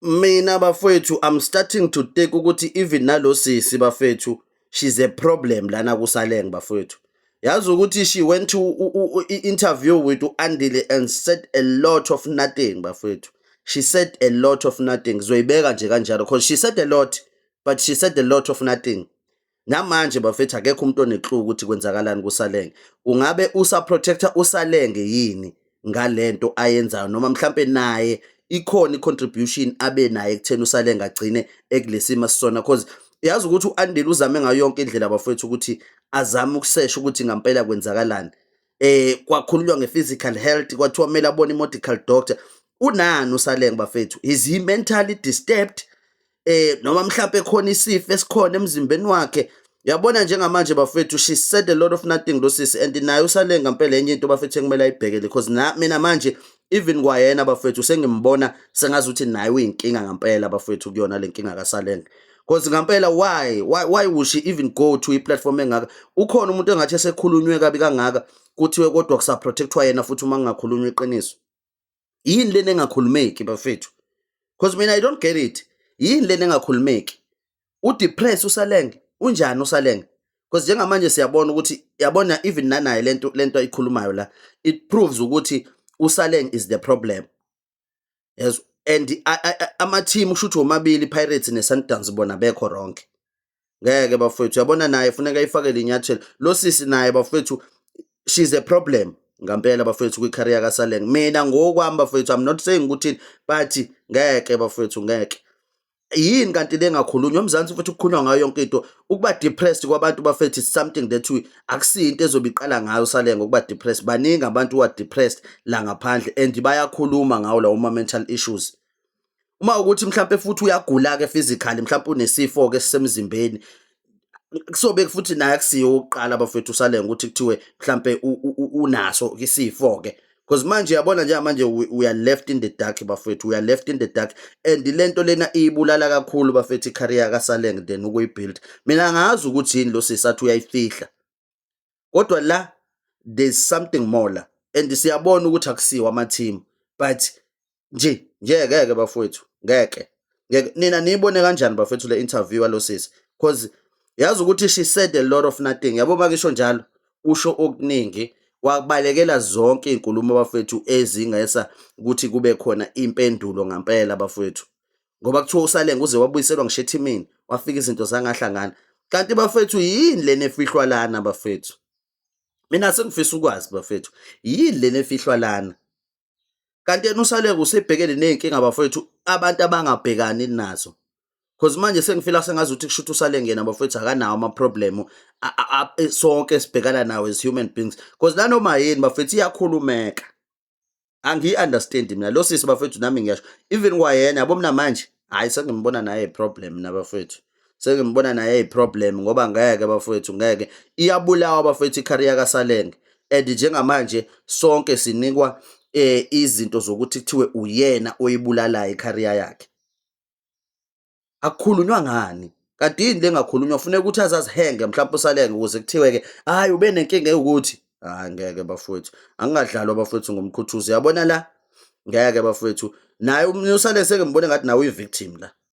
Mina bafowethu, I'm starting to think ukuthi even nalo sisi bafethu, she's a problem lana kuSaleng bafowethu. Yazi ukuthi she went to interview with uAndile and said a lot of nothing bafowethu. She said a lot of nothing. Zoyibeka nje kanjalo because she said a lot, but she said a lot of nothing. Namanje bafethu akekho umuntu onexuku ukuthi kwenzakalani kuSaleng. Ungabe usaprotector uSalenge yini ngalento ayenzayo noma mhlambe naye ikhona icontribution abe naye ekutheni uSalenge agcine ekulesimo sisona because yazi ukuthi uAndile uzame ngayo yonke indlela bafethu ukuthi azame ukusesha ukuthi ngempela kwenzakalani. Kwakhulunywa ngephysical health kwathiwa kumele abone i-medical doctor. Unani uSalenge bafethu? Is he mentally disturbed? Noma mhlawumbe khona isifo esikhona emzimbeni wakhe. Yabona njengamanje bafethu, she said a lot of nothing lo sisi, and naye uSalenge ngempela enye into bafethu ekumele ayibhekele because mina manje even kwayena bafethu sengimbona sengazi ukuthi naye uyinkinga ngempela bafethu kuyona lenkinga kaSalenge. Because ngempela why would she even go to i-platform engaka? Ukhona umuntu engathi esekhulunywe kabi kangaka kuthiwe kodwa kusaprotectwa yena futhi uma ngingakhulunywa iqiniso. Yini lena engakhulumeki bafethu? Because mina I don't get it. Yini lena engakhulumeki? Udepress uSalenge, unjani uSalenge? Because njengamanje siyabona ukuthi yabona even nanaye lento ayikhulumayo la, it proves ukuthi uSalenge is the problem. Yes, and ama team ushuthi omabili Pirates neSundowns bona bekho wrong. Ngeke bafethu yabona naye funeka ifakele inyathelo. Lo sisi naye bafethu, she's a problem ngempela bafethu kwi-career kaSalenge. Mina ngokwami bafethu, I'm not saying ukuthi but ngeke bafethu ngeke. Yini kanti lengakhulunywa eMzansi futhi ukukhulunywa ngayo yonke into? Ukuba depressed kwabantu bafethu is something that akusiyo into ezobiqala ngayo uSalenge ukuba depressed. Baningi abantu wa depressed la ngaphandle and bayakhuluma ngawo lawo mental issues. Uma ukuthi mhlawumbe futhi uyagula ke physically, mhlawumbe unesifo ke sisemzimbeni, kusobe futhi naye akusiyo oqala bafethu uSalenge ukuthi kuthiwe mhlawumbe unaso isifo ke. Because manje yabona nje manje we are left in the dark bafethu, we are left in the dark, and lento lena ibulala kakhulu bafethu icareer kaSalenge then ukuyibuild. Mina ngazi ukuthi yini lo sisathi uyayifihla, kodwa la there's something more la, and siyabona ukuthi akusiwa ama team, but nje ngeke bafethu ngeke. Nina niyibone kanjani bafethu le interview alo sisi? Because yazi ukuthi she said a lot of nothing. Yabo makisho njalo usho okuningi, wabalekela zonke izinkulumo bafethu ezingesa ukuthi kube khona impendulo ngempela bafethu. Ngoba kuthiwa uSalenge uze wabuyiselwa ngishethimini, wafika izinto zangahlangana. Kanti bafethu yini lena efihlwa lana bafethu? Mina sengifisa ukwazi bafethu, yini lena efihlwa lana? Kanti yena uSalenge usebhekene nezinkinga bafethu abantu abangabhekani nazo. Because manje sengifila sengazi ukuthi kushuthi uSalenge yena bafethu akanawo ama problem sonke sibhekana nawo as human beings. Because la noma yini bafethu iyakhulumeka. Angi-understand mina lo sisi bafethu, nami ngiyasho even kwayena yabo mina manje hayi sengimbona naye problem nabafethu. Sengimbona naye problem ngoba ngeke bafethu ngeke. Iyabulawa bafethu icareer kaSalenge, and njengamanje sonke sinikwa izinto zokuthi kuthiwe uyena oyibulalayo icareer yakhe. Akukhulunywa ngani? Kanti yini lengakhulunywa? Kufuneka ukuthi azazihenge mhlawumbe uSalenge ukuze kuthiwe ke hayi ube nenkinga ukuthi hayi ngeke bafethu. Angingadlalwa bafethu ngomkhuthuzi. Yabona la ngeke bafethu. Naye uSalenge sengimbone ngathi nawe uyi-victim la.